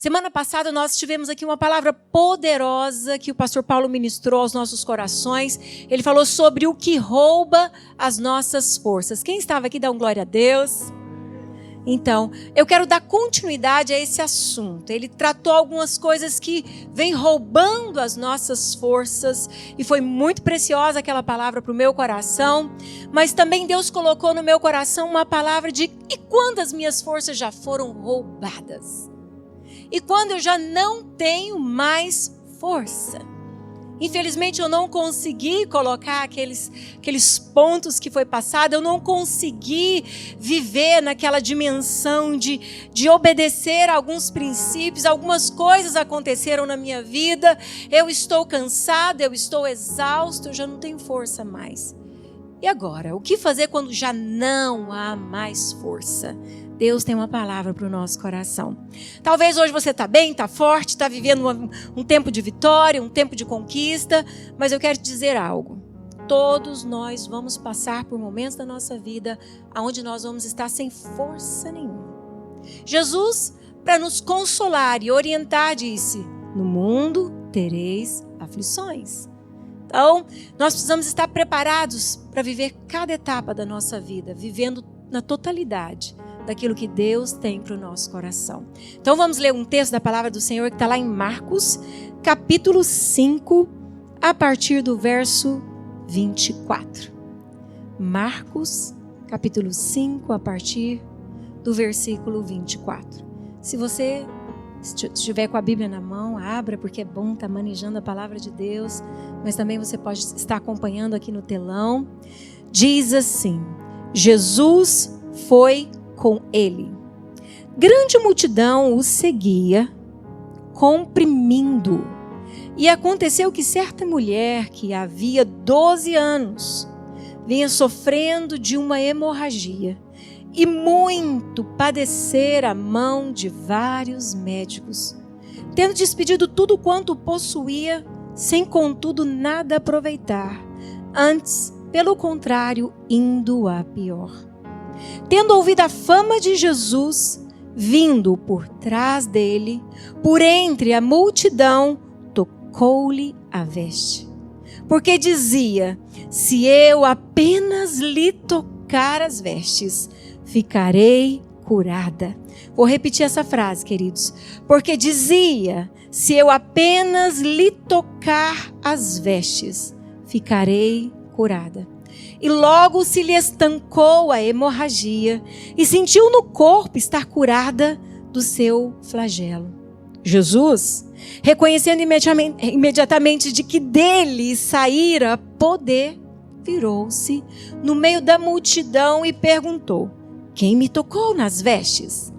Semana passada nós tivemos aqui uma palavra poderosa que o pastor Paulo ministrou aos nossos corações. Ele falou sobre o que rouba as nossas forças. Quem estava aqui, dá um glória a Deus. Então, eu quero dar continuidade a esse assunto. Ele tratou algumas coisas que vêm roubando as nossas forças e foi muito preciosa aquela palavra para o meu coração. Mas também Deus colocou no meu coração uma palavra de e quando as minhas forças já foram roubadas? E quando eu já não tenho mais força? Infelizmente eu não consegui colocar aqueles pontos que foi passado, eu não consegui viver naquela dimensão de obedecer a alguns princípios, algumas coisas aconteceram na minha vida, eu estou cansada, eu estou exausto, eu já não tenho força mais. E agora, o que fazer quando já não há mais força? Deus tem uma palavra para o nosso coração. Talvez hoje você está bem, está forte, está vivendo um tempo de vitória, um tempo de conquista, mas eu quero te dizer algo. Todos nós vamos passar por momentos da nossa vida onde nós vamos estar sem força nenhuma. Jesus, para nos consolar e orientar, disse: no mundo tereis aflições. Então, nós precisamos estar preparados para viver cada etapa da nossa vida, vivendo na totalidade daquilo que Deus tem para o nosso coração. Então vamos ler um texto da palavra do Senhor que está lá em Marcos, capítulo 5, a partir do verso 24. Marcos, capítulo 5, a partir do versículo 24. Se você estiver com a Bíblia na mão, abra, porque é bom estar manejando a palavra de Deus, mas também você pode estar acompanhando aqui no telão. Diz assim: Jesus foi com ele. Grande multidão o seguia, comprimindo. E aconteceu que certa mulher, que havia 12 anos, vinha sofrendo de uma hemorragia, e muito padecera a mão de vários médicos, tendo despedido tudo quanto possuía, sem contudo nada aproveitar, antes, pelo contrário, indo a pior. Tendo ouvido a fama de Jesus, vindo por trás dele, por entre a multidão, tocou-lhe a veste. Porque dizia: se eu apenas lhe tocar as vestes, ficarei curada. Vou repetir essa frase, queridos. Porque dizia: se eu apenas lhe tocar as vestes, ficarei curada. E logo se lhe estancou a hemorragia e sentiu no corpo estar curada do seu flagelo. Jesus, reconhecendo imediatamente de que dele saíra poder, virou-se no meio da multidão e perguntou: quem me tocou nas vestes?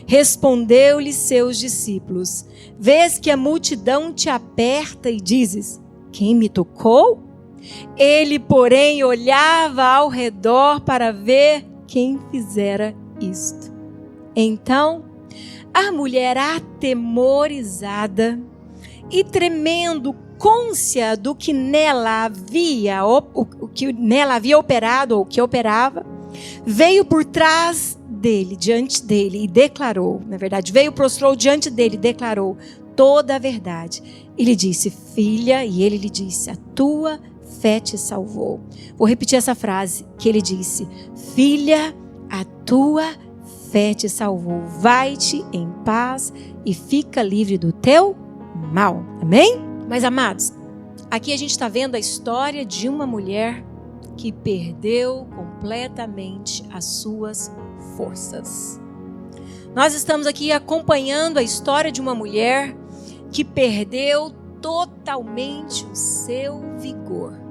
Respondeu-lhe seus discípulos: vês que a multidão te aperta e dizes: quem me tocou? Ele, porém, olhava ao redor para ver quem fizera isto. Então, a mulher, atemorizada e tremendo, cônscia do que nela havia, o que nela havia operado, ou o que operava, veio por trás dele, diante dele, e declarou, na verdade, prostrou diante dele e declarou toda a verdade. E lhe disse: filha, e ele lhe disse: a tua fé te salvou. Vou repetir essa frase que ele disse: filha, a tua fé te salvou. Vai-te em paz e fica livre do teu mal. Amém? Mas, amados, aqui a gente está vendo a história de uma mulher que perdeu completamente as suas forças. Nós estamos aqui acompanhando a história de uma mulher que perdeu totalmente o seu vigor.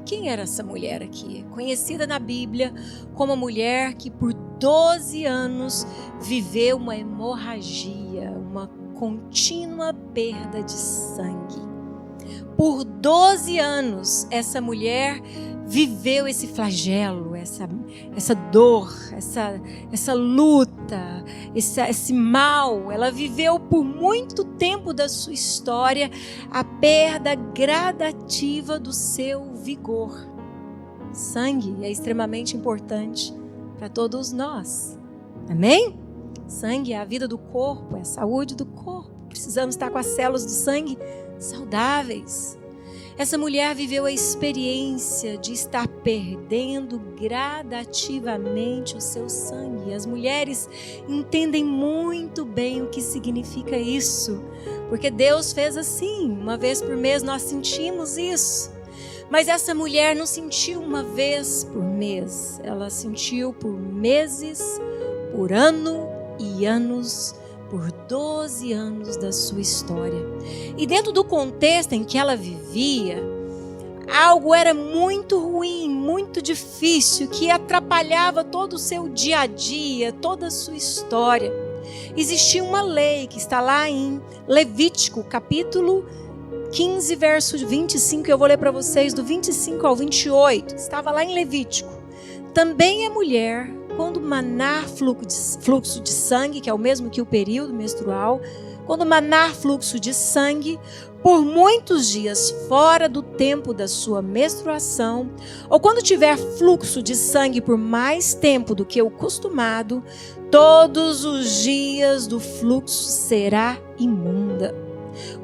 Quem era essa mulher aqui? Conhecida na Bíblia como a mulher que por 12 anos viveu uma hemorragia, uma contínua perda de sangue. Por 12 anos, essa mulher viveu esse flagelo, essa dor, essa luta, esse mal. Ela viveu por muito tempo da sua história a perda gradativa do seu vigor. Sangue é extremamente importante para todos nós. Amém? Sangue é a vida do corpo, é a saúde do corpo. Precisamos estar com as células do sangue saudáveis. Essa mulher viveu a experiência de estar perdendo gradativamente o seu sangue. As mulheres entendem muito bem o que significa isso, porque Deus fez assim. Uma vez por mês nós sentimos isso. Mas essa mulher não sentiu uma vez por mês. Ela sentiu por meses, por ano e anos, por 12 anos da sua história. E dentro do contexto em que ela vivia, algo era muito ruim, muito difícil, que atrapalhava todo o seu dia a dia, toda a sua história. Existia uma lei que está lá em Levítico, capítulo 15, verso 25, eu vou ler para vocês do 25 ao 28. Estava lá em Levítico. Também a mulher, quando manar fluxo de sangue, que é o mesmo que o período menstrual, quando manar fluxo de sangue por muitos dias fora do tempo da sua menstruação, ou quando tiver fluxo de sangue por mais tempo do que o costumado, todos os dias do fluxo será imunda.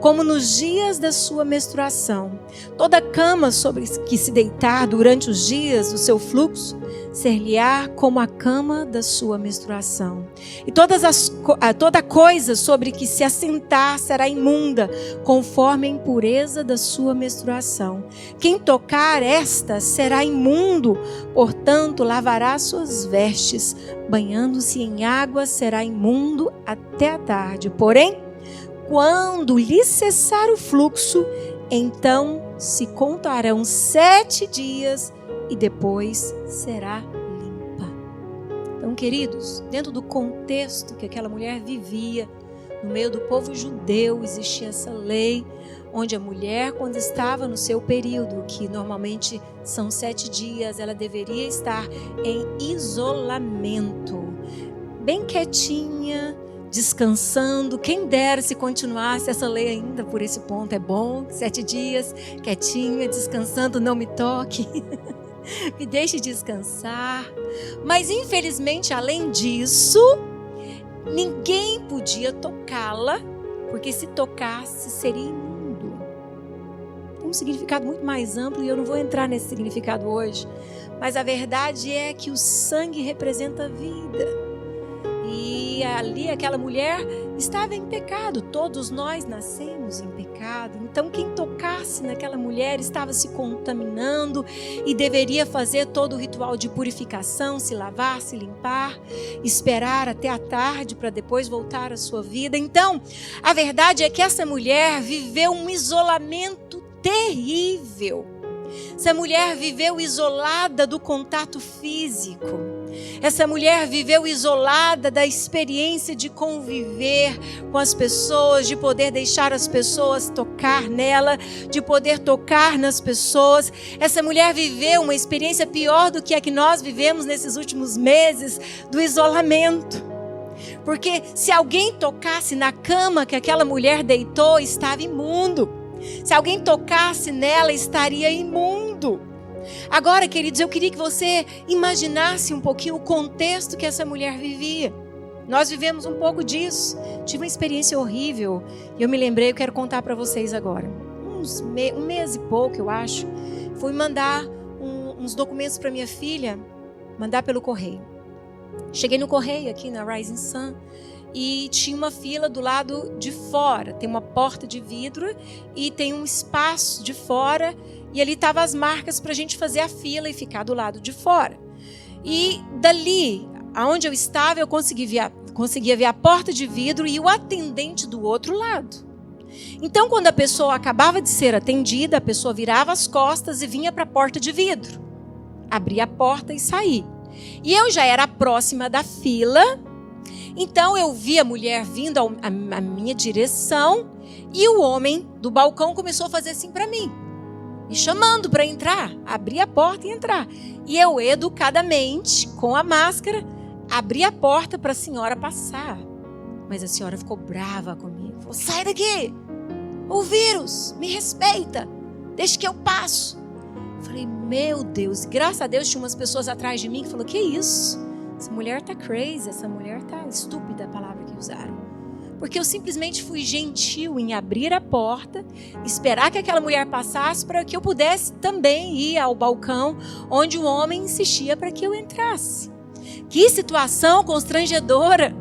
Como nos dias da sua menstruação, toda cama sobre que se deitar durante os dias do seu fluxo, ser-lhe-á como a cama da sua menstruação. E toda coisa sobre que se assentar será imunda, conforme a impureza da sua menstruação. Quem tocar esta será imundo, portanto lavará suas vestes, banhando-se em água será imundo até a tarde. Porém, quando lhe cessar o fluxo, então se contarão 7 dias e depois será limpa. Então, queridos, dentro do contexto que aquela mulher vivia, no meio do povo judeu, existia essa lei, onde a mulher, quando estava no seu período, que normalmente são 7 dias, ela deveria estar em isolamento, bem quietinha, descansando. Quem dera se continuasse essa lei ainda por esse ponto. É bom, 7 dias, quietinha, descansando, não me toque. Me deixe descansar. Mas infelizmente, além disso, ninguém podia tocá-la, porque se tocasse seria imundo. Tem um significado muito mais amplo e eu não vou entrar nesse significado hoje. Mas a verdade é que o sangue representa a vida. E ali aquela mulher estava em pecado. Todos nós nascemos em pecado. Então quem tocasse naquela mulher estava se contaminando e deveria fazer todo o ritual de purificação, se lavar, se limpar, esperar até a tarde para depois voltar à sua vida. Então, a verdade é que essa mulher viveu um isolamento terrível. Essa mulher viveu isolada do contato físico. Essa mulher viveu isolada da experiência de conviver com as pessoas, de poder deixar as pessoas tocar nela, de poder tocar nas pessoas. Essa mulher viveu uma experiência pior do que a que nós vivemos nesses últimos meses, do isolamento. Porque se alguém tocasse na cama que aquela mulher deitou, estava imundo. Se alguém tocasse nela, estaria imundo. Agora, queridos, eu queria que você imaginasse um pouquinho o contexto que essa mulher vivia. Nós vivemos um pouco disso. Tive uma experiência horrível e eu me lembrei, eu quero contar para vocês agora. Um mês e pouco, eu acho, fui mandar uns documentos para minha filha, mandar pelo correio. Cheguei no correio aqui na Rising Sun e tinha uma fila do lado de fora. Tem uma porta de vidro e tem um espaço de fora. E ali estavam as marcas para a gente fazer a fila e ficar do lado de fora. E dali, aonde eu estava, eu conseguia ver a porta de vidro e o atendente do outro lado. Então, quando a pessoa acabava de ser atendida, a pessoa virava as costas e vinha para a porta de vidro. Abria a porta e saía. E eu já era próxima da fila, então eu vi a mulher vindo à minha direção e o homem do balcão começou a fazer assim para mim. Me chamando para entrar, abrir a porta e entrar. E eu, educadamente, com a máscara, abri a porta para a senhora passar. Mas a senhora ficou brava comigo. Falou, sai daqui! O vírus, me respeita, deixa que eu passo. Falei, meu Deus, graças a Deus tinha umas pessoas atrás de mim que falaram, que isso? essa mulher tá crazy, essa mulher tá estúpida, a palavra que usaram. Porque eu simplesmente fui gentil em abrir a porta, esperar que aquela mulher passasse para que eu pudesse também ir ao balcão onde o homem insistia para que eu entrasse. Que situação constrangedora!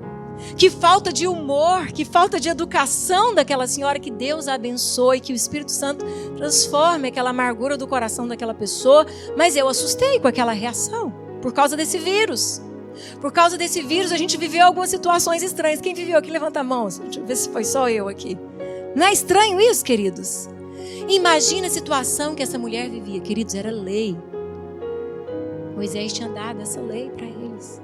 Que falta de humor, que falta de educação daquela senhora. Que Deus a abençoe, que o Espírito Santo transforme aquela amargura do coração daquela pessoa. Mas eu assustei com aquela reação, por causa desse vírus. Por causa desse vírus a gente viveu algumas situações estranhas. Quem viveu aqui, levanta a mão. Deixa eu ver se foi só eu aqui. Não é estranho isso, queridos? Imagina a situação que essa mulher vivia. Queridos, era lei. Moisés tinha dado essa lei para eles.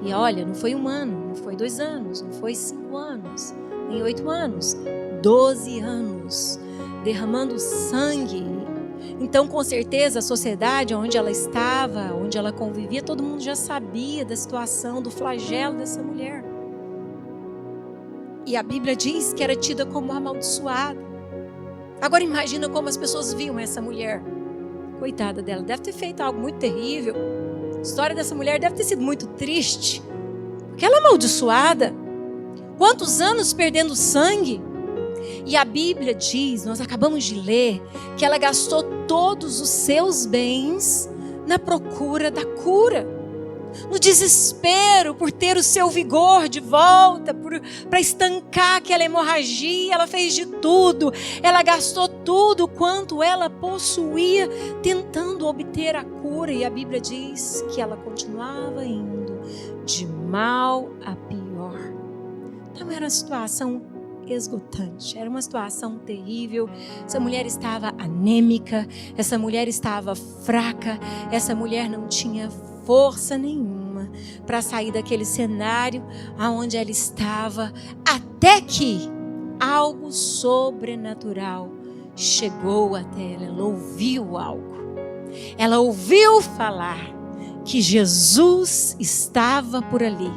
E olha, não foi 1 ano, não foi 2 anos, não foi 5 anos, nem 8 anos, 12 anos, derramando sangue. Então, com certeza, a sociedade onde ela estava, onde ela convivia, todo mundo já sabia da situação, do flagelo dessa mulher. E a Bíblia diz que era tida como amaldiçoada. Agora imagina como as pessoas viam essa mulher. Coitada dela, deve ter feito algo muito terrível. A história dessa mulher deve ter sido muito triste, porque ela é amaldiçoada. Quantos anos perdendo sangue? E a Bíblia diz, nós acabamos de ler, que ela gastou todos os seus bens na procura da cura. No desespero por ter o seu vigor de volta, para estancar aquela hemorragia, ela fez de tudo. Ela gastou tudo quanto ela possuía, tentando obter a cura. E a Bíblia diz que ela continuava indo de mal a pior. Então era uma situação esgotante, era uma situação terrível. Essa mulher estava anêmica, essa mulher estava fraca, essa mulher não tinha força nenhuma para sair daquele cenário aonde ela estava, até que algo sobrenatural chegou até ela. Ela ouviu algo, ela ouviu falar que Jesus estava por ali,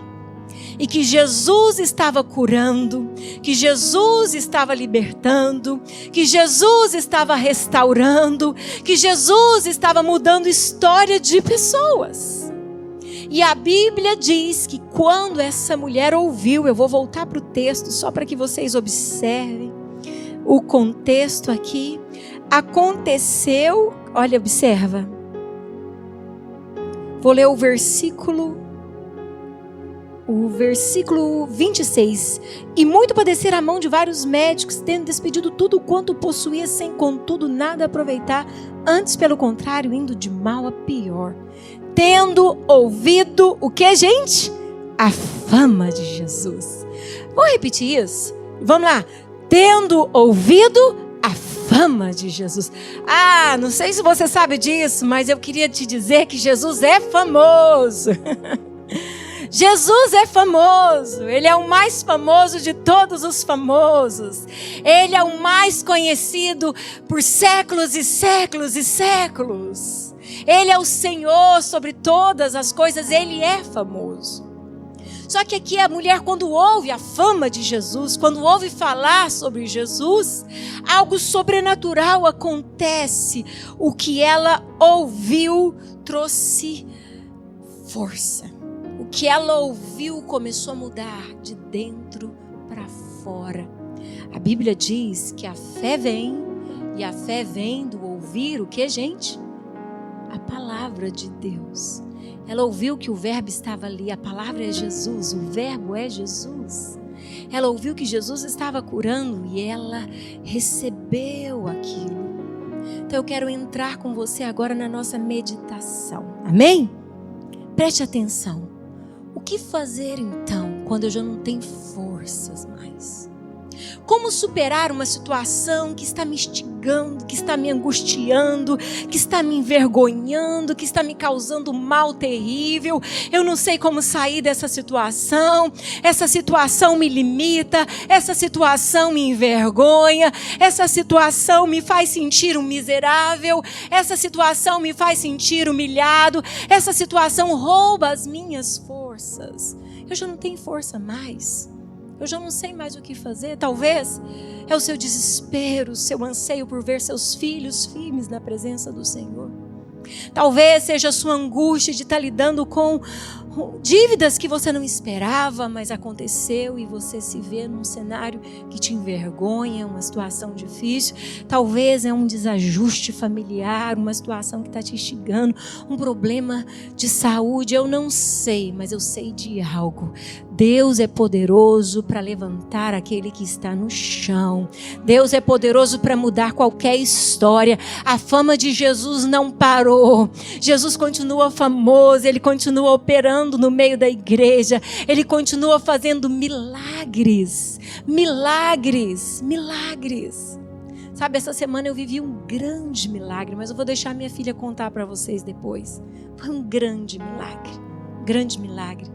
e que Jesus estava curando, que Jesus estava libertando, que Jesus estava restaurando, que Jesus estava mudando história de pessoas. E a Bíblia diz que quando essa mulher ouviu, eu vou voltar para o texto só para que vocês observem o contexto aqui. Aconteceu, olha, observa. Vou ler o versículo 26. E muito padecer a mão de vários médicos, tendo despedido tudo quanto possuía, sem contudo nada aproveitar, antes pelo contrário, indo de mal a pior. Tendo ouvido o que, gente? A fama de Jesus. Vou repetir isso. Vamos lá. Tendo ouvido a fama de Jesus. Ah, não sei se você sabe disso, mas eu queria te dizer que Jesus é famoso. Jesus é famoso, Ele é o mais famoso de todos os famosos. Ele é o mais conhecido por séculos e séculos e séculos. Ele é o Senhor sobre todas as coisas, Ele é famoso. Só que aqui a mulher, quando ouve a fama de Jesus, quando ouve falar sobre Jesus, algo sobrenatural acontece. O que ela ouviu trouxe força. O que ela ouviu começou a mudar de dentro para fora. A Bíblia diz que a fé vem, e a fé vem do ouvir o que, gente? A palavra de Deus. Ela ouviu que o verbo estava ali, a palavra é Jesus, o verbo é Jesus. Ela ouviu que Jesus estava curando e ela recebeu aquilo. Então eu quero entrar com você agora na nossa meditação. Amém? Preste atenção. O que fazer então quando eu já não tenho forças mais? Como superar uma situação que está me instigando, que está me angustiando, que está me envergonhando, que está me causando mal terrível? Eu não sei como sair dessa situação. Essa situação me limita, essa situação me envergonha, essa situação me faz sentir um miserável, essa situação me faz sentir humilhado, essa situação rouba as minhas forças. Eu já não tenho força mais. Eu já não sei mais o que fazer. Talvez é o seu desespero, o seu anseio por ver seus filhos firmes na presença do Senhor. Talvez seja a sua angústia de estar lidando com dívidas que você não esperava, mas aconteceu e você se vê num cenário que te envergonha, uma situação difícil. Talvez é um desajuste familiar, uma situação que está te instigando, um problema de saúde. Eu não sei, mas eu sei de algo. Deus é poderoso para levantar aquele que está no chão. Deus é poderoso para mudar qualquer história. A fama de Jesus não parou. Jesus continua famoso, ele continua operando no meio da igreja. Ele continua fazendo milagres. Milagres, milagres. Sabe, essa semana eu vivi um grande milagre, mas eu vou deixar minha filha contar para vocês depois. Foi um grande milagre. Grande milagre.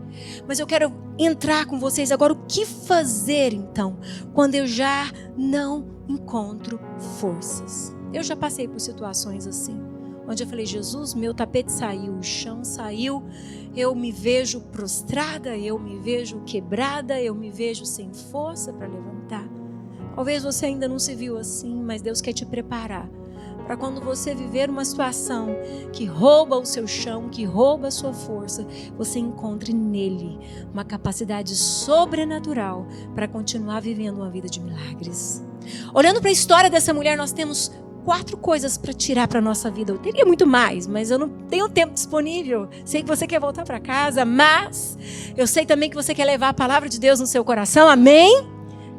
Mas eu quero entrar com vocês agora. O que fazer então quando eu já não encontro forças? Eu já passei por situações assim, onde eu falei: Jesus, meu tapete saiu, o chão saiu, eu me vejo prostrada, eu me vejo quebrada, eu me vejo sem força para levantar. Talvez você ainda não se viu assim, mas Deus quer te preparar para quando você viver uma situação que rouba o seu chão, que rouba a sua força, você encontre nele uma capacidade sobrenatural para continuar vivendo uma vida de milagres. Olhando para a história dessa mulher, nós temos 4 coisas para tirar para a nossa vida. Eu teria muito mais, mas eu não tenho tempo disponível. Sei que você quer voltar para casa, mas eu sei também que você quer levar a palavra de Deus no seu coração, amém?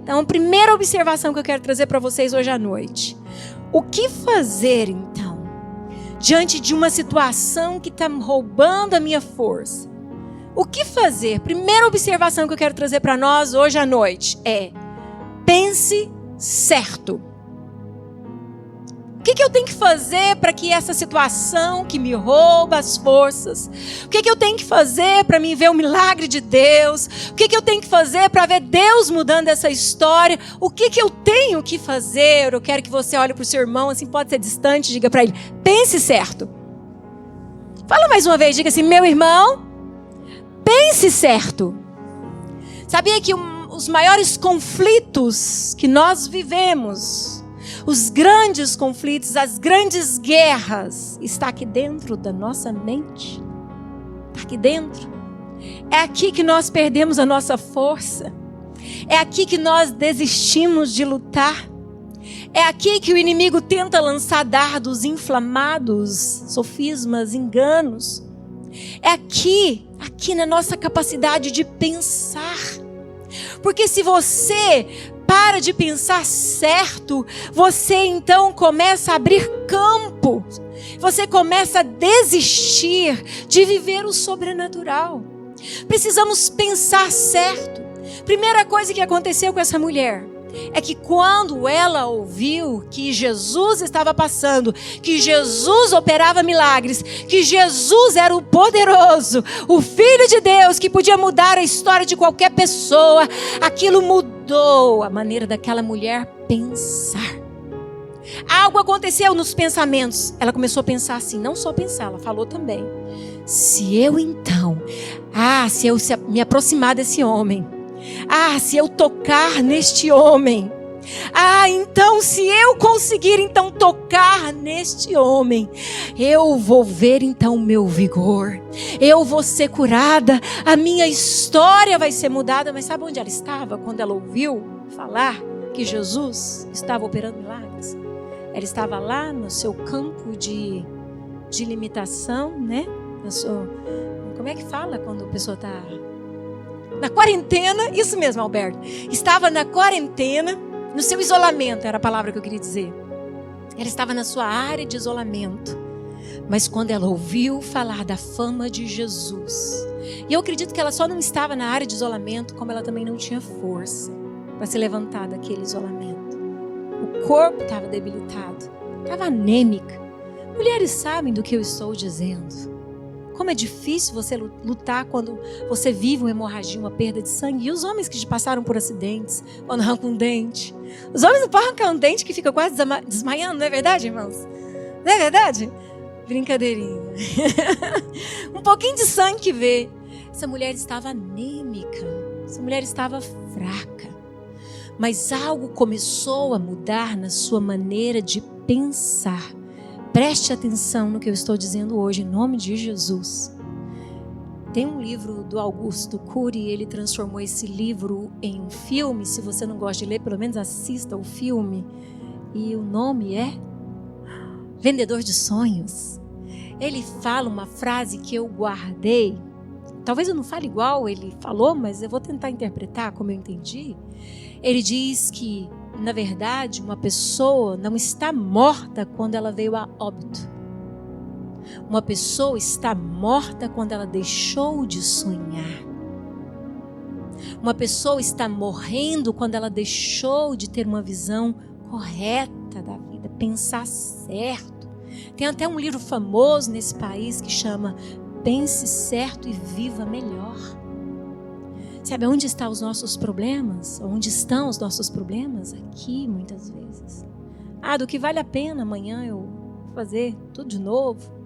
Então, a primeira observação que eu quero trazer para vocês hoje à noite: o que fazer, então, diante de uma situação que está roubando a minha força? O que fazer? Primeira observação que eu quero trazer para nós hoje à noite é: pense certo. O que eu tenho que fazer para que essa situação que me rouba as forças, o que eu tenho que fazer para me ver o milagre de Deus, o que eu tenho que fazer para ver Deus mudando essa história, o que eu tenho que fazer? Eu quero que você olhe para o seu irmão, assim, pode ser distante, diga para ele: pense certo. Fala mais uma vez, diga assim: meu irmão, pense certo. Sabia que os maiores conflitos que nós vivemos, os grandes conflitos, as grandes guerras, está aqui dentro da nossa mente. Está aqui dentro. É aqui que nós perdemos a nossa força. É aqui que nós desistimos de lutar. É aqui que o inimigo tenta lançar dardos inflamados, sofismas, enganos. É aqui na nossa capacidade de pensar. Porque se você para de pensar certo, você então começa a abrir campo. Você começa a desistir de viver o sobrenatural. Precisamos pensar certo. Primeira coisa que aconteceu com essa mulher é que quando ela ouviu que Jesus estava passando, que Jesus operava milagres, que Jesus era o poderoso, o Filho de Deus que podia mudar a história de qualquer pessoa, aquilo mudou a maneira daquela mulher pensar. Algo aconteceu nos pensamentos. Ela começou a pensar assim, não só pensar, ela falou também: se eu então, se eu me aproximar desse homem, se eu tocar neste homem, então se eu conseguir então tocar neste homem, eu vou ver então o meu vigor, eu vou ser curada, a minha história vai ser mudada. Mas sabe onde ela estava quando ela ouviu falar que Jesus estava operando milagres? Ela estava lá no seu campo de limitação, né? Como é que fala quando a pessoa está na quarentena? Isso mesmo, Alberto. Estava na quarentena, no seu isolamento, era a palavra que eu queria dizer. Ela estava na sua área de isolamento. Mas quando ela ouviu falar da fama de Jesus, e eu acredito que ela só não estava na área de isolamento, como ela também não tinha força para se levantar daquele isolamento. O corpo estava debilitado, estava anêmica. Mulheres sabem do que eu estou dizendo. Como é difícil você lutar quando você vive uma hemorragia, uma perda de sangue. E os homens que passaram por acidentes, quando arrancam um dente. Os homens não podem arrancar um dente que fica quase desmaiando, não é verdade, irmãos? Não é verdade? Brincadeirinha. Um pouquinho de sangue que vê. Essa mulher estava anêmica. Essa mulher estava fraca. Mas algo começou a mudar na sua maneira de pensar. Preste atenção no que eu estou dizendo hoje, em nome de Jesus. Tem um livro do Augusto Cury, ele transformou esse livro em um filme. Se você não gosta de ler, pelo menos assista o filme. E o nome é Vendedor de Sonhos. Ele fala uma frase que eu guardei. Talvez eu não fale igual ele falou, mas eu vou tentar interpretar como eu entendi. Ele diz que, na verdade, uma pessoa não está morta quando ela veio a óbito. Uma pessoa está morta quando ela deixou de sonhar. Uma pessoa está morrendo quando ela deixou de ter uma visão correta da vida, pensar certo. Tem até um livro famoso nesse país que chama Pense Certo e Viva Melhor. Sabe onde estão os nossos problemas? Onde estão os nossos problemas? Aqui, muitas vezes. Do que vale a pena amanhã eu fazer tudo de novo?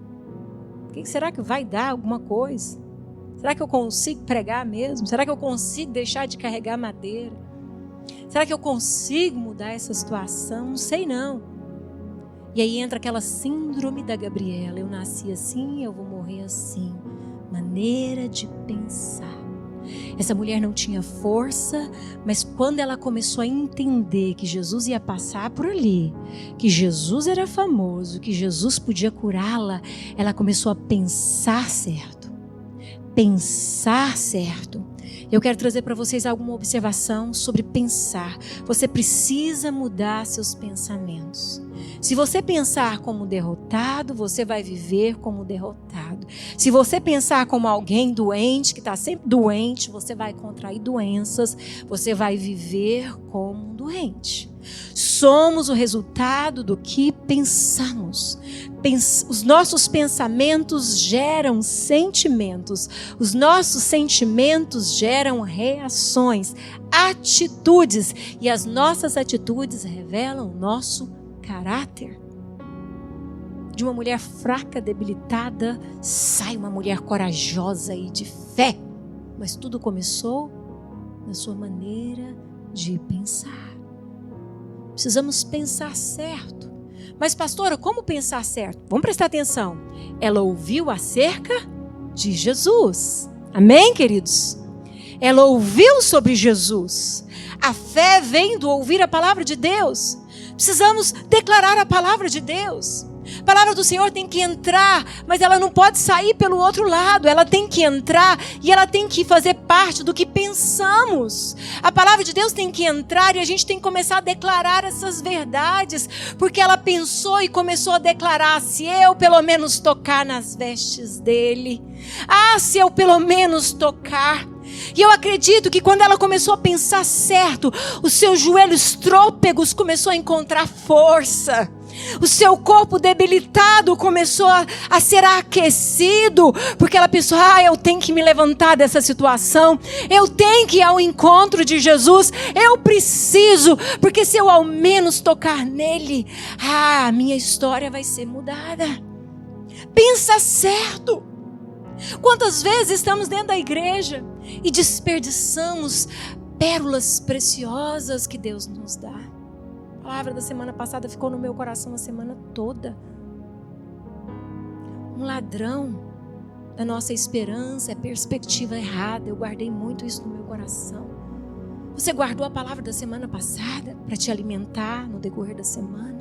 Será que vai dar alguma coisa? Será que eu consigo pregar mesmo? Será que eu consigo deixar de carregar madeira? Será que eu consigo mudar essa situação? Não sei não. E aí entra aquela síndrome da Gabriela. Eu nasci assim, eu vou morrer assim. Maneira de pensar. Essa mulher não tinha força, mas quando ela começou a entender que Jesus ia passar por ali, que Jesus era famoso, que Jesus podia curá-la, ela começou a pensar certo. Pensar certo. Eu quero trazer para vocês alguma observação sobre pensar. Você precisa mudar seus pensamentos. Se você pensar como derrotado, você vai viver como derrotado. Se você pensar como alguém doente, que está sempre doente, você vai contrair doenças, você vai viver como um doente. Somos o resultado do que pensamos. Os nossos pensamentos geram sentimentos. Os nossos sentimentos geram reações, atitudes. E as nossas atitudes revelam o nosso caráter. De uma mulher fraca, debilitada, sai uma mulher corajosa e de fé. Mas tudo começou na sua maneira de pensar. Precisamos pensar certo. Mas pastora, como pensar certo? Vamos prestar atenção. Ela ouviu acerca de Jesus. Amém, queridos? Ela ouviu sobre Jesus. A fé vem do ouvir a palavra de Deus. Precisamos declarar a palavra de Deus. A palavra do Senhor tem que entrar, mas ela não pode sair pelo outro lado. Ela tem que entrar e ela tem que fazer parte do que pensamos. A palavra de Deus tem que entrar e a gente tem que começar a declarar essas verdades, porque ela pensou e começou a declarar: se eu pelo menos tocar nas vestes dele, se eu pelo menos tocar. E eu acredito que quando ela começou a pensar certo, os seus joelhos trôpegos começou a encontrar força. O seu corpo debilitado começou a ser aquecido, porque ela pensou: eu tenho que me levantar dessa situação, eu tenho que ir ao encontro de Jesus, eu preciso, porque se eu ao menos tocar nele, a minha história vai ser mudada. Pensa certo. Quantas vezes estamos dentro da igreja e desperdiçamos pérolas preciosas que Deus nos dá? A palavra da semana passada ficou no meu coração a semana toda. Um ladrão da nossa esperança é perspectiva errada. Eu guardei muito isso no meu coração. Você guardou a palavra da semana passada para te alimentar no decorrer da semana?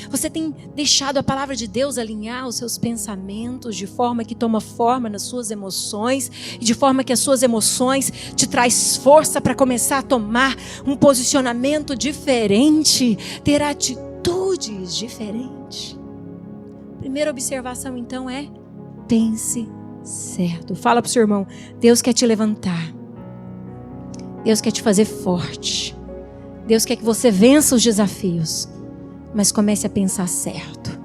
Você tem deixado a palavra de Deus alinhar os seus pensamentos de forma que toma forma nas suas emoções e de forma que as suas emoções te traz força para começar a tomar um posicionamento diferente, ter atitudes diferentes? Primeira observação então é: pense certo. Fala para o seu irmão: Deus quer te levantar. Deus quer te fazer forte. Deus quer que você vença os desafios. Mas comece a pensar certo.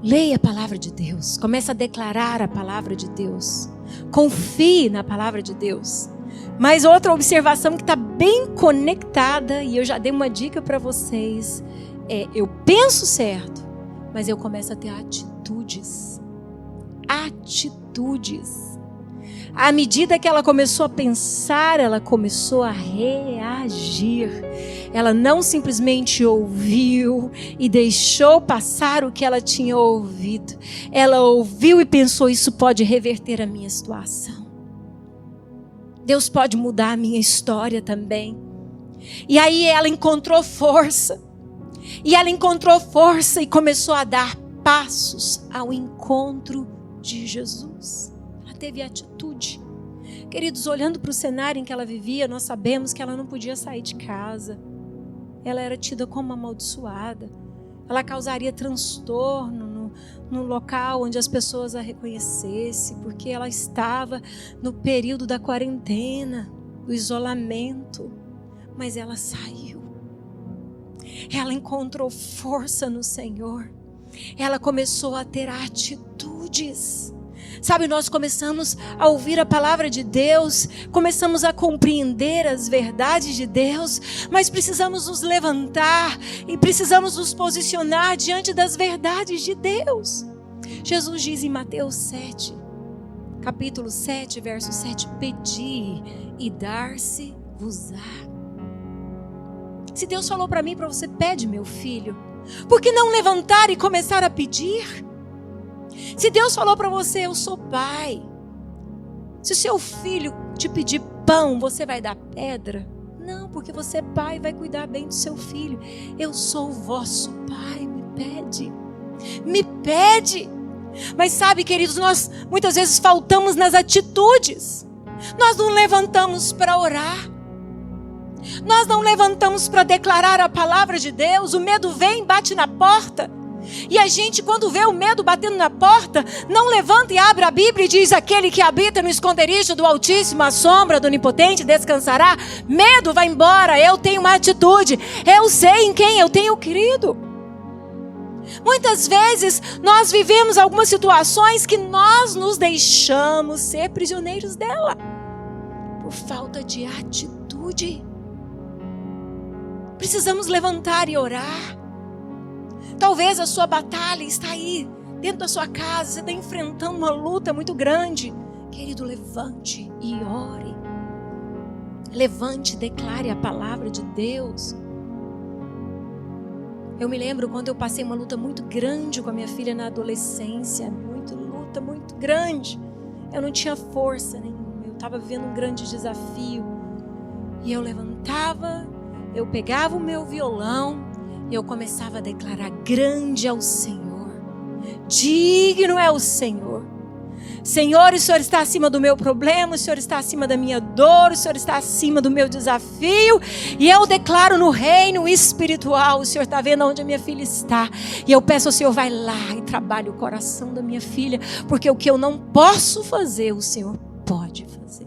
Leia a palavra de Deus. Comece a declarar a palavra de Deus. Confie na palavra de Deus. Mas outra observação que está bem conectada, e eu já dei uma dica para vocês, eu penso certo, mas eu começo a ter atitudes. Atitudes. À medida que ela começou a pensar, ela começou a reagir. Ela não simplesmente ouviu e deixou passar o que ela tinha ouvido. Ela ouviu e pensou: isso pode reverter a minha situação. Deus pode mudar a minha história também. E aí ela encontrou força. E ela encontrou força e começou a dar passos ao encontro de Jesus. Ela teve atitude. Queridos, olhando para o cenário em que ela vivia, nós sabemos que ela não podia sair de casa. Ela era tida como amaldiçoada. Ela causaria transtorno no local onde as pessoas a reconhecessem, porque ela estava no período da quarentena, do isolamento. Mas ela saiu. Ela encontrou força no Senhor. Ela começou a ter atitudes. Sabe, nós começamos a ouvir a palavra de Deus, começamos a compreender as verdades de Deus, mas precisamos nos levantar e precisamos nos posicionar diante das verdades de Deus. Jesus diz em Mateus 7, capítulo 7, verso 7, pedi e dar-se-vos-á. Se Deus falou para mim e para você, pede, meu filho, por que não levantar e começar a pedir? Se Deus falou para você, eu sou pai. Se o seu filho te pedir pão, você vai dar pedra? Não, porque você é pai e vai cuidar bem do seu filho. Eu sou o vosso pai, me pede. Me pede. Mas sabe, queridos, nós muitas vezes faltamos nas atitudes. Nós não levantamos para orar. Nós não levantamos para declarar a palavra de Deus. O medo vem, bate na porta. E a gente, quando vê o medo batendo na porta, não levanta e abre a Bíblia e diz: aquele que habita no esconderijo do Altíssimo, a sombra do Onipotente descansará. Medo, vai embora, eu tenho uma atitude. Eu sei em quem eu tenho crido. Muitas vezes nós vivemos algumas situações que nós nos deixamos ser prisioneiros dela, por falta de atitude. Precisamos levantar e orar. Talvez a sua batalha está aí, dentro da sua casa, você está enfrentando uma luta muito grande. Querido, levante e ore. Levante e declare a palavra de Deus. Eu me lembro quando eu passei uma luta muito grande com a minha filha na adolescência. Luta muito grande. Eu não tinha força nenhuma, eu estava vivendo um grande desafio. E eu levantava, eu pegava o meu violão, e eu começava a declarar: grande é o Senhor, digno é o Senhor. Senhor, o Senhor está acima do meu problema, o Senhor está acima da minha dor, o Senhor está acima do meu desafio. E eu declaro no reino espiritual: o Senhor está vendo onde a minha filha está. E eu peço ao Senhor, vai lá e trabalhe o coração da minha filha, porque o que eu não posso fazer, o Senhor pode fazer.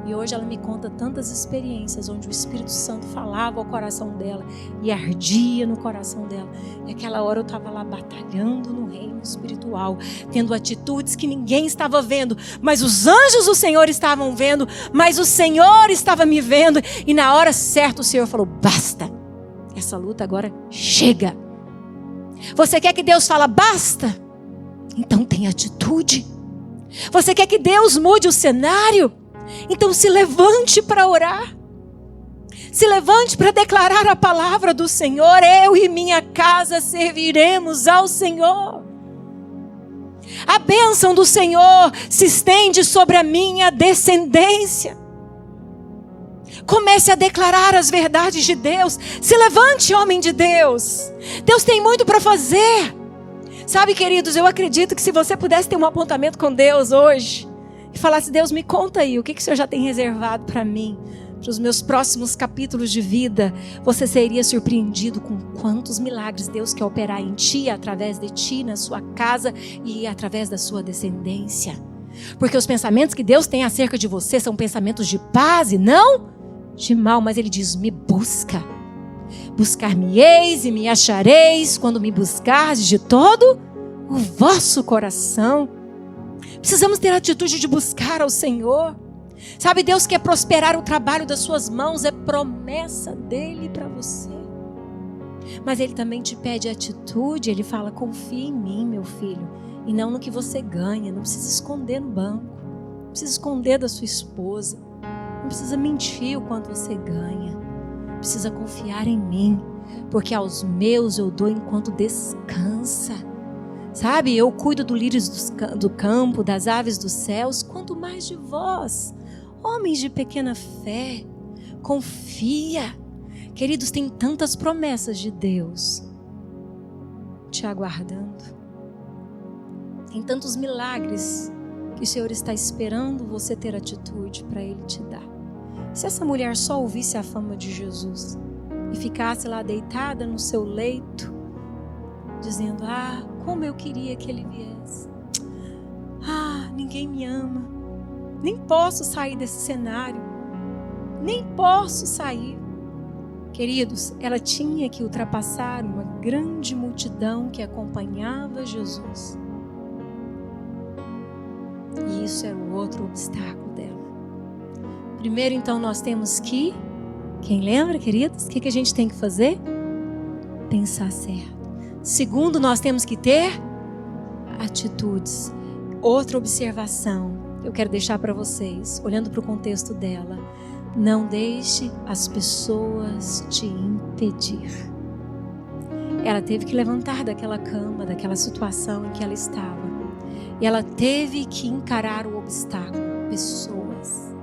E hoje ela me conta tantas experiências onde o Espírito Santo falava ao coração dela e ardia no coração dela. E aquela hora eu estava lá batalhando no reino espiritual, tendo atitudes que ninguém estava vendo, mas os anjos do Senhor estavam vendo, mas o Senhor estava me vendo. E na hora certa o Senhor falou: basta, essa luta agora chega. Você quer que Deus fale basta? Então tem atitude. Você quer que Deus mude o cenário? Então se levante para orar. Se levante para declarar a palavra do Senhor. Eu e minha casa serviremos ao Senhor. A bênção do Senhor se estende sobre a minha descendência. Comece a declarar as verdades de Deus. Se levante, homem de Deus. Deus tem muito para fazer. Sabe, queridos, eu acredito que se você pudesse ter um apontamento com Deus hoje e falasse: Deus, me conta aí, o que o Senhor já tem reservado para mim, para os meus próximos capítulos de vida, você seria surpreendido com quantos milagres Deus quer operar em ti, através de ti, na sua casa e através da sua descendência. Porque os pensamentos que Deus tem acerca de você são pensamentos de paz e não de mal. Mas Ele diz: me busca. Buscar-me-eis e me achareis quando me buscardes de todo o vosso coração. Precisamos ter a atitude de buscar ao Senhor. Sabe, Deus quer prosperar o trabalho das suas mãos, é promessa dEle para você. Mas Ele também te pede atitude. Ele fala: confia em mim, meu filho, e não no que você ganha. Não precisa esconder no banco. precisa esconder da sua esposa. Não precisa mentir o quanto você ganha. Precisa confiar em mim, porque aos meus eu dou enquanto descansa. Sabe, eu cuido do lírios do campo, das aves dos céus, quanto mais de vós, homens de pequena fé. Confia. Queridos, tem tantas promessas de Deus te aguardando. Tem tantos milagres que o Senhor está esperando você ter atitude para Ele te dar. Se essa mulher só ouvisse a fama de Jesus e ficasse lá deitada no seu leito, dizendo: como eu queria que Ele viesse. Ninguém me ama. Nem posso sair desse cenário. Nem posso sair. Queridos, ela tinha que ultrapassar uma grande multidão que acompanhava Jesus. E isso era o outro obstáculo dela. Primeiro, então, nós temos que... Quem lembra, queridos? O que a gente tem que fazer? Pensar certo. Segundo, nós temos que ter atitudes. Outra observação eu quero deixar para vocês, olhando para o contexto dela. Não deixe as pessoas te impedir. Ela teve que levantar daquela cama, daquela situação em que ela estava. E ela teve que encarar o obstáculo. Pessoas.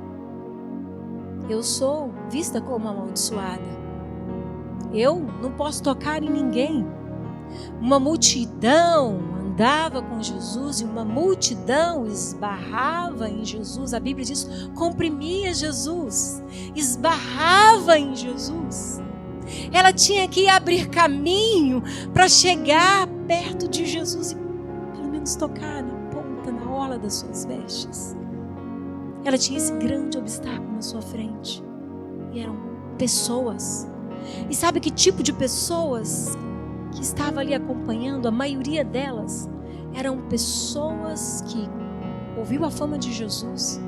Eu sou vista como amaldiçoada. Eu não posso tocar em ninguém. Uma multidão andava com Jesus e uma multidão esbarrava em Jesus. A Bíblia diz: comprimia Jesus, esbarrava em Jesus. Ela tinha que abrir caminho para chegar perto de Jesus e pelo menos tocar na ponta, na orla das suas vestes. Ela tinha esse grande obstáculo na sua frente. E eram pessoas. E sabe que tipo de pessoas que estava ali acompanhando? A maioria delas eram pessoas que ouviu a fama de Jesus,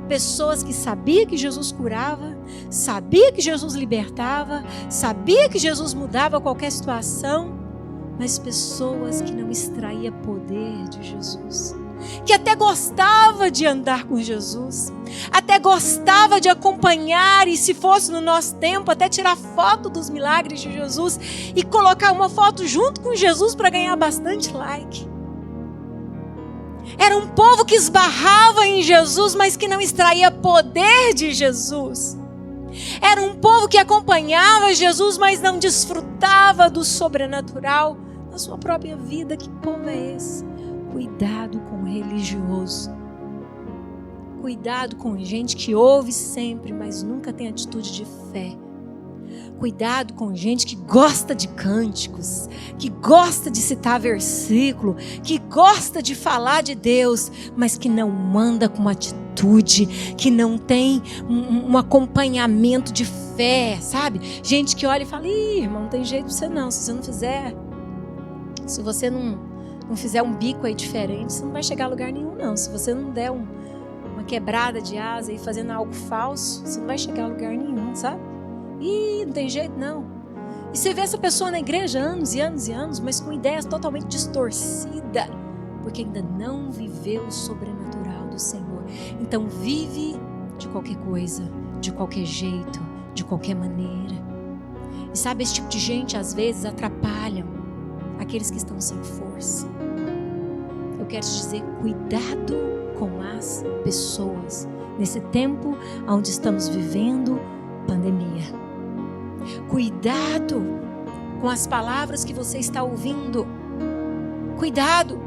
pessoas que sabia que Jesus curava, sabia que Jesus libertava, sabia que Jesus mudava qualquer situação, mas pessoas que não extraía poder de Jesus, que até gostava de andar com Jesus, até gostava de acompanhar, e se fosse no nosso tempo, até tirar foto dos milagres de Jesus e colocar uma foto junto com Jesus para ganhar bastante like. Era um povo que esbarrava em Jesus, mas que não extraía poder de Jesus. Era um povo que acompanhava Jesus, mas não desfrutava do sobrenatural na sua própria vida. Que povo é esse? Cuidado com o religioso. Cuidado com gente que ouve sempre, mas nunca tem atitude de fé. Cuidado com gente que gosta de cânticos, que gosta de citar versículo, que gosta de falar de Deus, mas que não anda com atitude, que não tem um acompanhamento de fé, sabe? Gente que olha e fala: ih, irmão, não tem jeito pra você não, se você não fizer, se você não fizer um bico aí diferente, você não vai chegar a lugar nenhum não. Se você não der uma quebrada de asa e fazendo algo falso, você não vai chegar a lugar nenhum, sabe? Ih, não tem jeito não. E você vê essa pessoa na igreja anos e anos e anos, mas com ideias totalmente distorcidas, porque ainda não viveu o sobrenatural do Senhor. Então vive de qualquer coisa, de qualquer jeito, de qualquer maneira. E sabe, esse tipo de gente às vezes atrapalham aqueles que estão sem força. Eu quero te dizer, cuidado com as pessoas nesse tempo onde estamos vivendo pandemia. Cuidado com as palavras que você está ouvindo. Cuidado,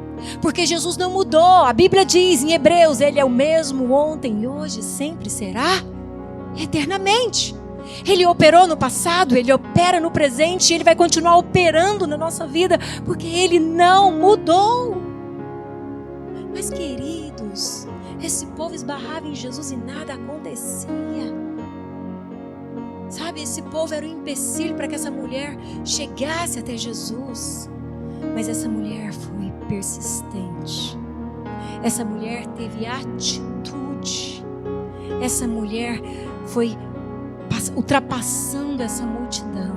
porque Jesus não mudou. A Bíblia diz em Hebreus: Ele é o mesmo ontem, hoje, sempre será, eternamente. Ele operou no passado, Ele opera no presente, e Ele vai continuar operando na nossa vida, porque Ele não mudou. Mas queridos, esse povo esbarrava em Jesus e nada acontecia. Sabe, esse povo era um empecilho para que essa mulher chegasse até Jesus. Mas essa mulher foi persistente. Essa mulher teve atitude. Essa mulher foi ultrapassando essa multidão.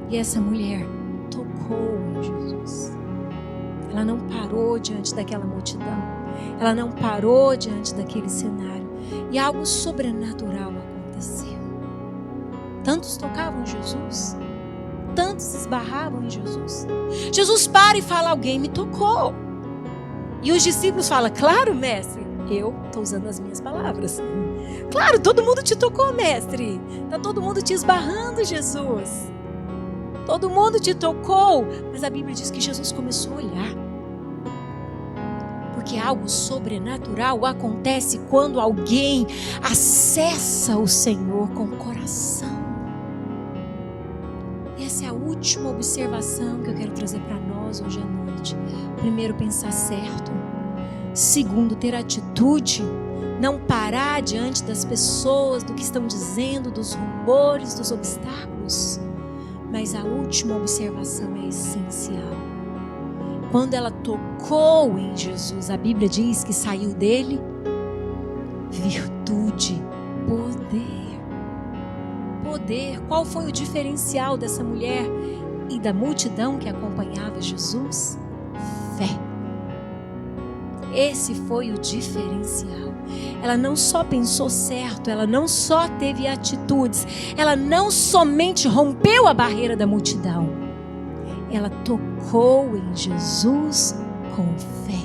E essa mulher tocou em Jesus. Ela não parou diante daquela multidão. Ela não parou diante daquele cenário. E algo sobrenatural aconteceu. Tantos tocavam Jesus. Tantos esbarravam em Jesus. Jesus para e fala: alguém me tocou. E os discípulos falam: claro, mestre. Eu estou usando as minhas palavras. Claro, todo mundo te tocou, mestre. Está todo mundo te esbarrando, Jesus. Todo mundo te tocou. Mas a Bíblia diz que Jesus começou a olhar. Porque algo sobrenatural acontece quando alguém acessa o Senhor com o coração. E essa é a última observação que eu quero trazer para nós hoje à noite. Primeiro, pensar certo. Segundo, ter atitude. Não parar diante das pessoas, do que estão dizendo, dos rumores, dos obstáculos. Mas a última observação é essencial. Quando ela tocou em Jesus, a Bíblia diz que saiu dele virtude, poder. Poder. Qual foi o diferencial dessa mulher e da multidão que acompanhava Jesus? Fé. Esse foi o diferencial. Ela não só pensou certo, ela não só teve atitudes, ela não somente rompeu a barreira da multidão, ela tocou em Jesus com fé.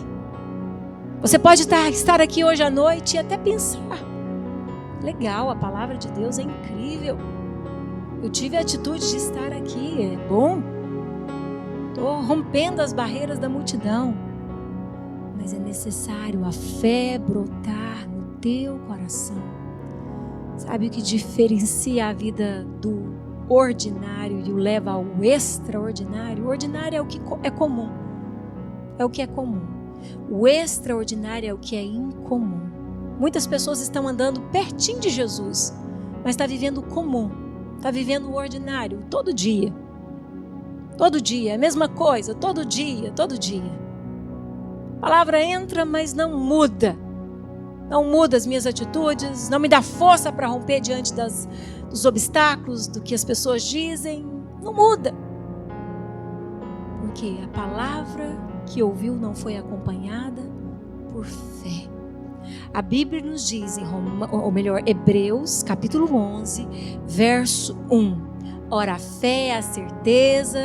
Você pode estar aqui hoje à noite e até pensar: legal, a palavra de Deus é incrível, eu tive a atitude de estar aqui, é bom, estou rompendo as barreiras da multidão. Mas é necessário a fé brotar no teu coração. Sabe o que diferencia a vida do ordinário e o leva ao extraordinário? O ordinário é o que é comum. É o que é comum. O extraordinário é o que é incomum. Muitas pessoas estão andando pertinho de Jesus, mas está vivendo o comum. Está vivendo o ordinário todo dia. Todo dia, é a mesma coisa, todo dia, todo dia. A palavra entra, mas não muda. Não muda as minhas atitudes, não me dá força para romper diante dos obstáculos, do que as pessoas dizem. Não muda. Porque a palavra que ouviu não foi acompanhada por fé. A Bíblia nos diz, Hebreus, capítulo 11, verso 1. Ora, a fé é a certeza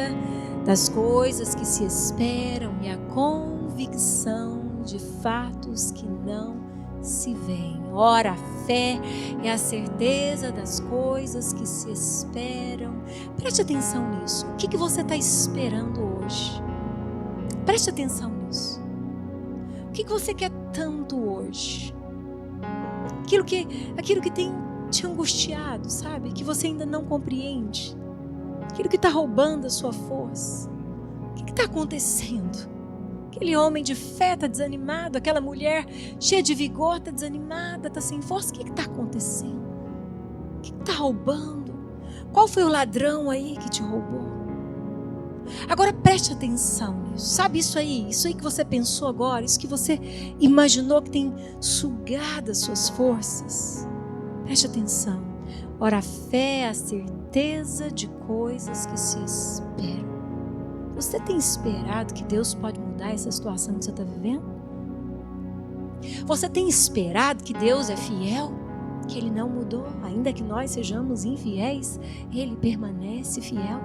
das coisas que se esperam e a convicção de fatos que não se veem. Ora, a fé é a certeza das coisas que se esperam. Preste atenção nisso. O que você está esperando hoje? Preste atenção nisso. O que você quer tanto hoje? Aquilo que tem te angustiado, sabe? Que você ainda não compreende. Aquilo que está roubando a sua força. O que está acontecendo? Aquele homem de fé está desanimado, aquela mulher cheia de vigor está desanimada, está sem força. O que está acontecendo? O que está roubando? Qual foi o ladrão aí que te roubou? Agora preste atenção nisso. Sabe isso aí que você pensou agora, isso que você imaginou que tem sugado as suas forças? Preste atenção. Ora, a fé é a certeza de coisas que se esperam. Você tem esperado que Deus pode mudar essa situação que você está vivendo? Você tem esperado que Deus é fiel? Que Ele não mudou? Ainda que nós sejamos infiéis, Ele permanece fiel?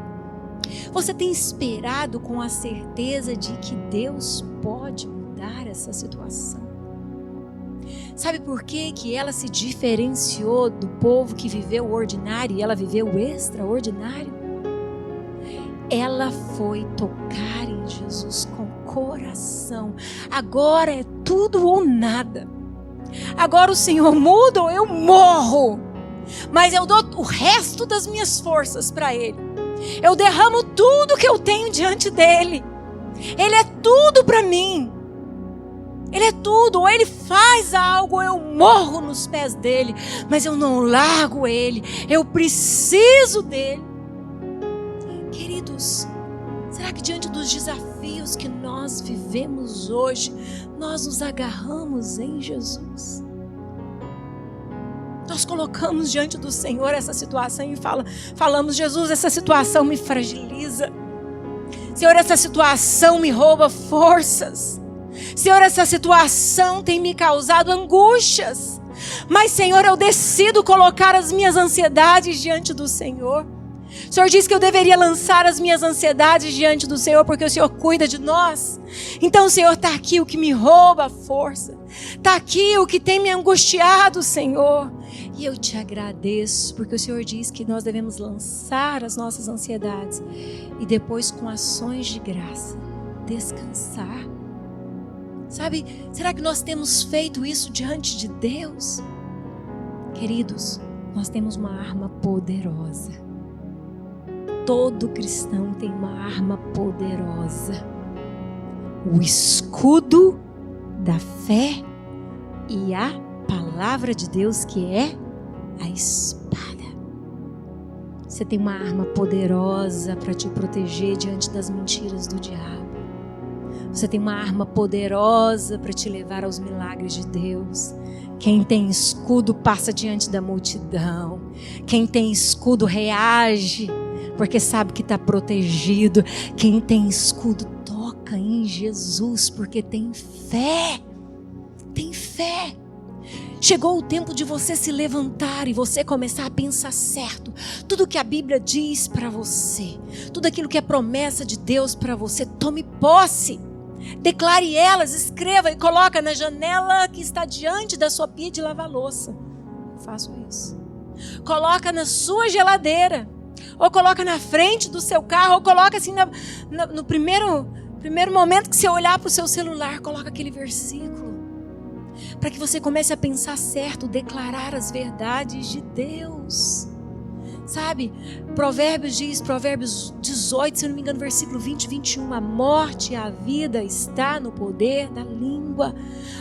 Você tem esperado com a certeza de que Deus pode mudar essa situação? Sabe por que ela se diferenciou do povo que viveu o ordinário e ela viveu o extraordinário? Ela foi tocar em Jesus com coração. Agora é tudo ou nada. Agora o Senhor muda ou eu morro. Mas eu dou o resto das minhas forças para Ele. Eu derramo tudo que eu tenho diante dEle. Ele é tudo para mim. Ele é tudo. Ou Ele faz algo, ou eu morro nos pés dEle. Mas eu não largo Ele. Eu preciso dEle. Queridos, será que diante dos desafios que nós vivemos hoje, nós nos agarramos em Jesus? Nós colocamos diante do Senhor essa situação e falamos: Jesus, essa situação me fragiliza. Senhor, essa situação me rouba forças. Senhor, essa situação tem me causado angústias. Mas, Senhor, eu decido colocar as minhas ansiedades diante do Senhor. O Senhor disse que eu deveria lançar as minhas ansiedades diante do Senhor, porque o Senhor cuida de nós. Então, Senhor, está aqui o que me rouba a força. Está aqui o que tem me angustiado, Senhor. E eu te agradeço, porque o Senhor diz que nós devemos lançar as nossas ansiedades e depois, com ações de graça, descansar. Sabe, será que nós temos feito isso diante de Deus? Queridos, nós temos uma arma poderosa. Todo cristão tem uma arma poderosa. O escudo da fé e a palavra de Deus, que é a espada. Você tem uma arma poderosa para te proteger diante das mentiras do diabo. Você tem uma arma poderosa para te levar aos milagres de Deus. Quem tem escudo passa diante da multidão. Quem tem escudo reage, porque sabe que está protegido. Quem tem escudo toca em Jesus, porque tem fé. Tem fé. Chegou o tempo de você se levantar e você começar a pensar certo. Tudo que a Bíblia diz para você, tudo aquilo que é promessa de Deus para você, tome posse. Declare elas, escreva e coloca na janela que está diante da sua pia de lavar louça. Eu faço isso. Coloca na sua geladeira, ou coloca na frente do seu carro, ou coloca assim no primeiro momento que você olhar para o seu celular, coloca aquele versículo. Para que você comece a pensar certo, declarar as verdades de Deus. Sabe, Provérbios 18, se eu não me engano, versículo 20 e 21. A morte e a vida está no poder da língua.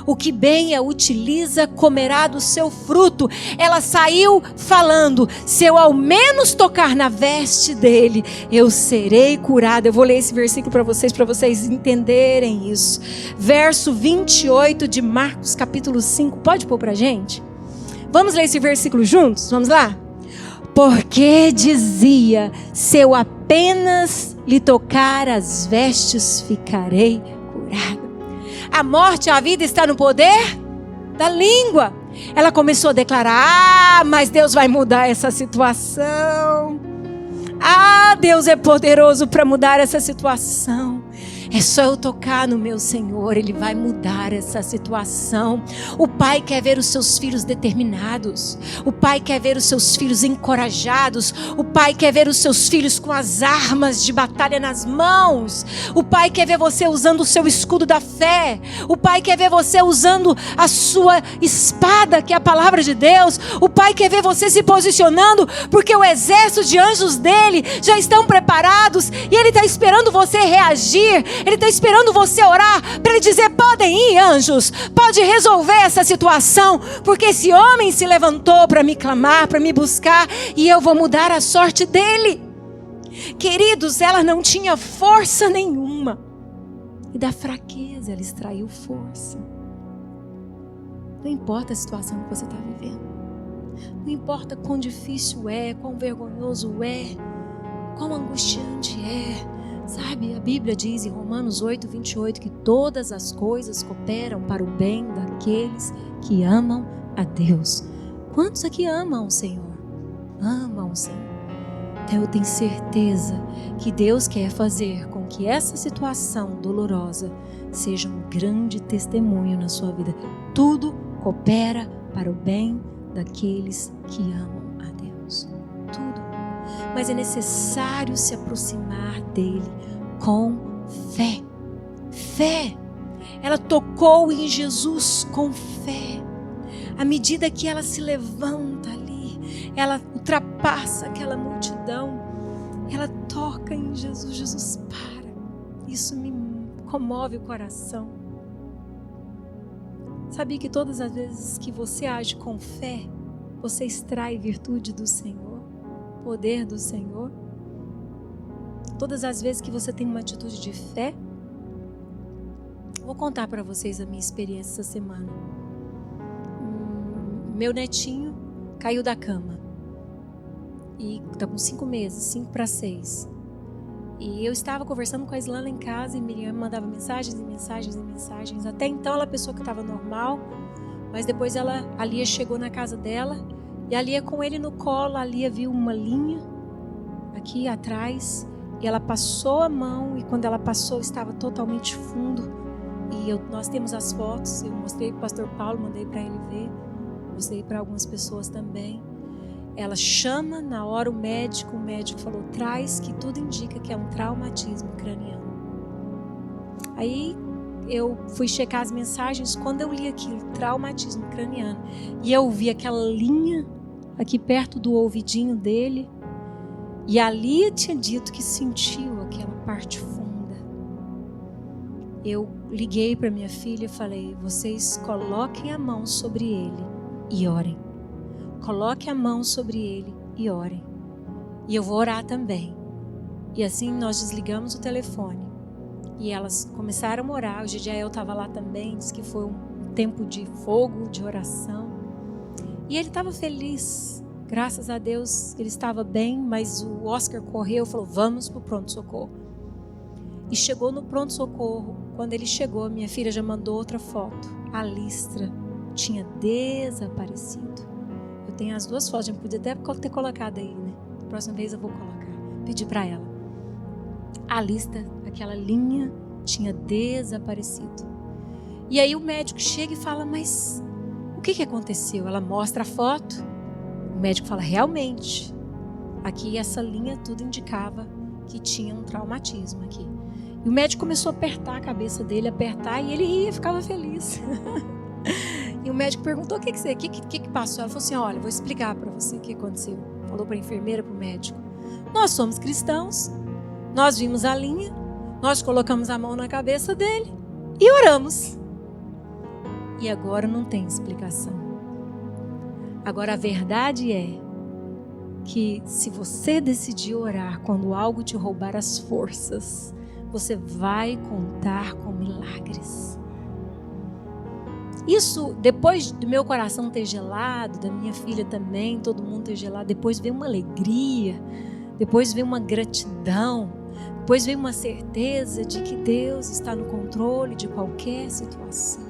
O que bem a utiliza comerá do seu fruto. Ela saiu falando: se eu ao menos tocar na veste dele, eu serei curada. Eu vou ler esse versículo para vocês entenderem isso. Verso 28 de Marcos capítulo 5. Pode pôr para a gente? Vamos ler esse versículo juntos? Vamos lá? Porque dizia: se eu apenas lhe tocar as vestes, ficarei curada. A morte e a vida está no poder da língua. Ela começou a declarar: mas Deus vai mudar essa situação. Deus é poderoso para mudar essa situação. É só eu tocar no meu Senhor, Ele vai mudar essa situação. O pai quer ver os seus filhos determinados. O pai quer ver os seus filhos encorajados. O pai quer ver os seus filhos com as armas de batalha nas mãos. O pai quer ver você usando o seu escudo da fé. O pai quer ver você usando a sua espada, que é a palavra de Deus. O pai quer ver você se posicionando, porque o exército de anjos dele já estão preparados e ele está esperando você reagir. Ele está esperando você orar para ele dizer: podem ir, anjos, pode resolver essa situação, porque esse homem se levantou para me clamar, para me buscar, e eu vou mudar a sorte dele. Queridos, ela não tinha força nenhuma, e da fraqueza ela extraiu força. Não importa a situação que você está vivendo, não importa quão difícil é, quão vergonhoso é, quão angustiante é. Sabe, a Bíblia diz em Romanos 8, 28 que todas as coisas cooperam para o bem daqueles que amam a Deus. Quantos aqui amam o Senhor? Amam o Senhor. Então eu tenho certeza que Deus quer fazer com que essa situação dolorosa seja um grande testemunho na sua vida. Tudo coopera para o bem daqueles que amam a Deus. Tudo. Mas é necessário se aproximar dele com fé. Fé. Ela tocou em Jesus com fé. À medida que ela se levanta ali, ela ultrapassa aquela multidão, ela toca em Jesus. Jesus para. Isso me comove o coração. Sabia que todas as vezes que você age com fé, você extrai virtude do Senhor, poder do Senhor? Todas as vezes que você tem uma atitude de fé, vou contar para vocês a minha experiência essa semana. Meu netinho caiu da cama e está com 5 meses, 5 para 6. E eu estava conversando com a Islana em casa e Miriam mandava mensagens e mensagens e mensagens. Até então ela pensou que estava normal, mas depois a Lia chegou na casa dela e a Lia com ele no colo, a Lia viu uma linha aqui atrás e ela passou a mão, e quando ela passou estava totalmente fundo. E nós temos as fotos, eu mostrei para o pastor Paulo, mandei para ele ver, mostrei para algumas pessoas também. Ela chama, na hora o médico falou, traz, que tudo indica que é um traumatismo craniano. Aí eu fui checar as mensagens, quando eu li aquilo, traumatismo craniano, e eu vi aquela linha aqui perto do ouvidinho dele, e a Lia tinha dito que sentiu aquela parte funda. Eu liguei para minha filha e falei, vocês coloquem a mão sobre ele e orem. Coloque a mão sobre ele e orem. E eu vou orar também. E assim nós desligamos o telefone. E elas começaram a orar. O Gidiael estava lá também. Disse que foi um tempo de fogo, de oração. E ele estava feliz. Graças a Deus ele estava bem. Mas o Oscar correu e falou, vamos para o pronto-socorro. E chegou no pronto-socorro. Quando ele chegou, minha filha já mandou outra foto. A listra tinha desaparecido. Tem as duas fotos, a gente podia até ter colocado aí, né? Próxima vez eu vou colocar, pedir para ela. A lista, aquela linha tinha desaparecido. E aí o médico chega e fala, mas o que aconteceu? Ela mostra a foto, o médico fala, realmente, aqui essa linha tudo indicava que tinha um traumatismo aqui. E o médico começou a apertar a cabeça dele, e ele ria, ficava feliz. E o médico perguntou, o que passou? Ela falou assim, olha, vou explicar para você o que aconteceu. Falou para a enfermeira, para o médico. Nós somos cristãos, nós vimos a linha, nós colocamos a mão na cabeça dele e oramos. E agora não tem explicação. Agora a verdade é que se você decidir orar quando algo te roubar as forças, você vai contar com milagres. Isso, depois do meu coração ter gelado, da minha filha também, todo mundo ter gelado, depois veio uma alegria, depois veio uma gratidão, depois veio uma certeza de que Deus está no controle de qualquer situação.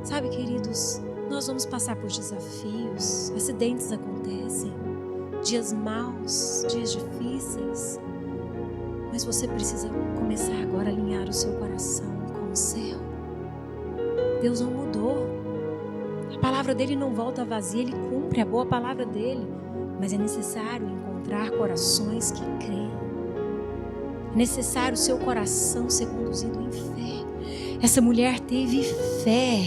Sabe, queridos, nós vamos passar por desafios, acidentes acontecem, dias maus, dias difíceis, mas você precisa começar agora a alinhar o seu coração com o céu. Deus não mudou. A palavra dele não volta vazia, ele cumpre a boa palavra dele. Mas é necessário encontrar corações que creem. É necessário o seu coração ser conduzido em fé. Essa mulher teve fé.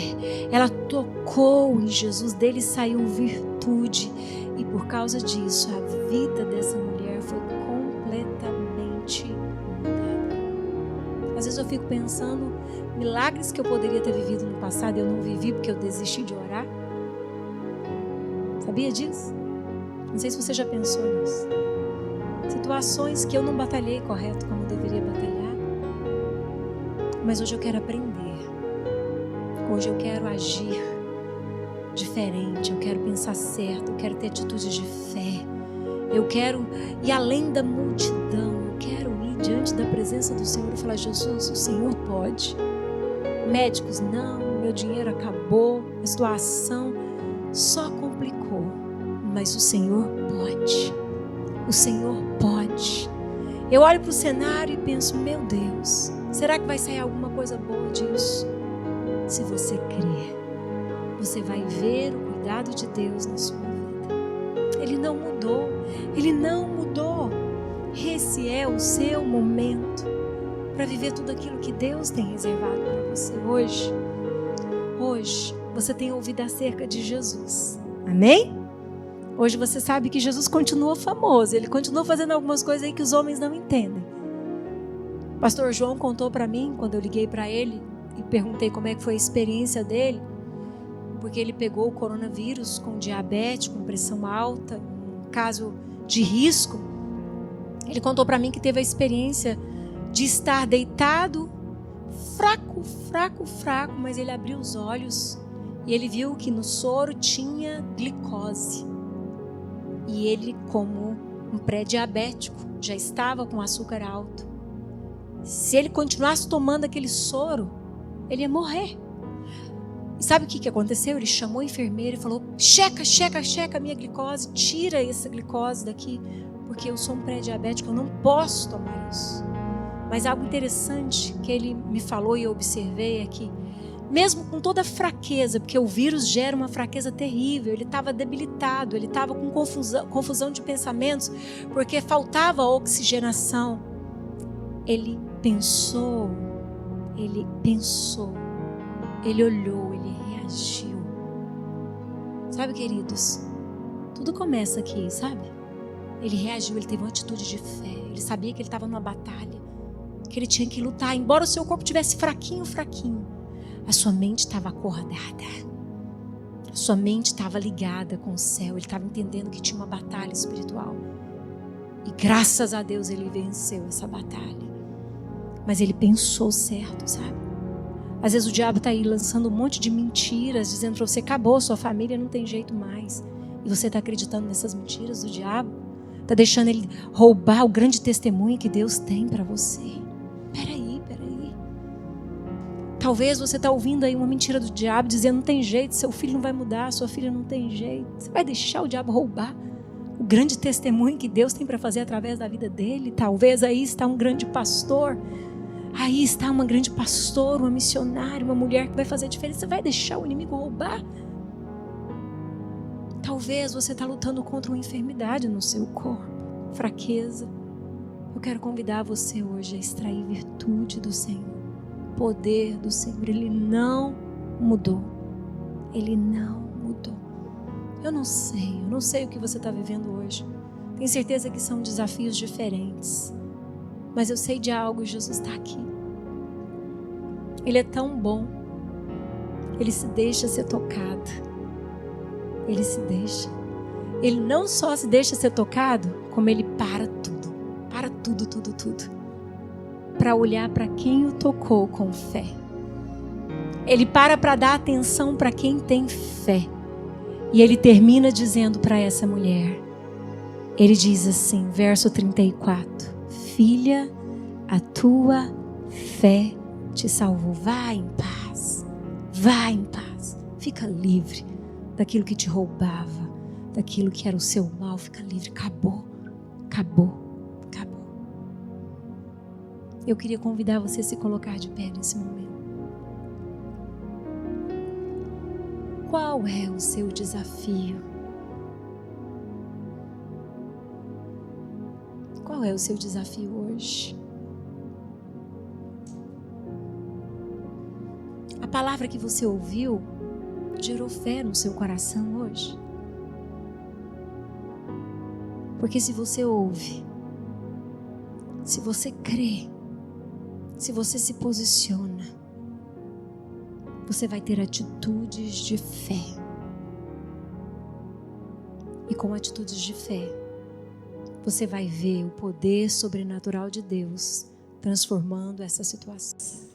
Ela tocou em Jesus, dele saiu virtude. E por causa disso, a vida dessa mulher foi completamente mudada. Às vezes eu fico pensando, milagres que eu poderia ter vivido no passado, eu não vivi porque eu desisti de orar. Sabia disso? Não sei se você já pensou nisso. Situações que eu não batalhei correto como eu deveria batalhar. Mas hoje eu quero aprender. Hoje eu quero agir diferente. Eu quero pensar certo. Eu quero ter atitudes de fé. Eu quero ir além da multidão. Eu quero ir diante da presença do Senhor e falar, Jesus, o Senhor pode. Médicos, não, meu dinheiro acabou, a situação só complicou, mas o Senhor pode, o Senhor pode. Eu olho para o cenário e penso, meu Deus, será que vai sair alguma coisa boa disso? Se você crer, você vai ver o cuidado de Deus na sua vida. Ele não mudou, Ele não mudou. Esse é o seu momento para viver tudo aquilo que Deus tem reservado para você hoje. Hoje você tem ouvido acerca de Jesus. Amém? Hoje você sabe que Jesus continua famoso. Ele continua fazendo algumas coisas aí que os homens não entendem. O pastor João contou para mim, quando eu liguei para ele e perguntei como é que foi a experiência dele, porque ele pegou o coronavírus com diabetes, com pressão alta, um caso de risco. Ele contou para mim que teve a experiência de estar deitado, fraco, mas ele abriu os olhos e ele viu que no soro tinha glicose. E ele, como um pré-diabético, já estava com açúcar alto. Se ele continuasse tomando aquele soro, ele ia morrer. E sabe o que aconteceu? Ele chamou a enfermeira e falou: checa a minha glicose, tira essa glicose daqui, porque eu sou um pré-diabético, eu não posso tomar isso. Mas algo interessante que ele me falou e eu observei é que, mesmo com toda a fraqueza, porque o vírus gera uma fraqueza terrível, ele estava debilitado, ele estava com confusão de pensamentos, porque faltava oxigenação. Ele pensou, ele olhou, ele reagiu. Sabe, queridos, tudo começa aqui, sabe? Ele reagiu, ele teve uma atitude de fé, ele sabia que ele estava numa batalha, que ele tinha que lutar, embora o seu corpo tivesse fraquinho, a sua mente estava acordada, a sua mente estava ligada com o céu, ele estava entendendo que tinha uma batalha espiritual, e graças a Deus ele venceu essa batalha. Mas ele pensou certo, sabe? Às vezes o diabo está aí lançando um monte de mentiras, dizendo para você: acabou, sua família não tem jeito mais. E você está acreditando nessas mentiras do diabo? Está deixando ele roubar o grande testemunho que Deus tem para você. Peraí. Talvez você está ouvindo aí uma mentira do diabo, dizendo: não tem jeito, seu filho não vai mudar, sua filha não tem jeito. Você vai deixar o diabo roubar o grande testemunho que Deus tem para fazer através da vida dele? Talvez aí está um grande pastor, aí está uma grande pastora, uma missionária, uma mulher que vai fazer a diferença. Você vai deixar o inimigo roubar? Talvez você está lutando contra uma enfermidade no seu corpo, fraqueza. Eu quero convidar você hoje a extrair virtude do Senhor, poder do Senhor. Ele não mudou. Ele não mudou. Eu não sei o que você está vivendo hoje. Tenho certeza que são desafios diferentes. Mas eu sei de algo, Jesus está aqui. Ele é tão bom. Ele se deixa ser tocado. Ele se deixa. Ele não só se deixa ser tocado, como ele para tudo. Para tudo. Para olhar para quem o tocou com fé. Ele para dar atenção para quem tem fé. E ele termina dizendo para essa mulher. Ele diz assim, verso 34. Filha, a tua fé te salvou. Vai em paz. Fica livre daquilo que te roubava, daquilo que era o seu mal. Fica livre. Acabou. Eu queria convidar você a se colocar de pé nesse momento. Qual é o seu desafio? Qual é o seu desafio hoje? A palavra que você ouviu gerou fé no seu coração hoje? Porque se você ouve, se você crê, se você se posiciona, você vai ter atitudes de fé. E com atitudes de fé, você vai ver o poder sobrenatural de Deus transformando essa situação.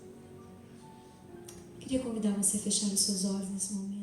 Queria convidar você a fechar os seus olhos nesse momento.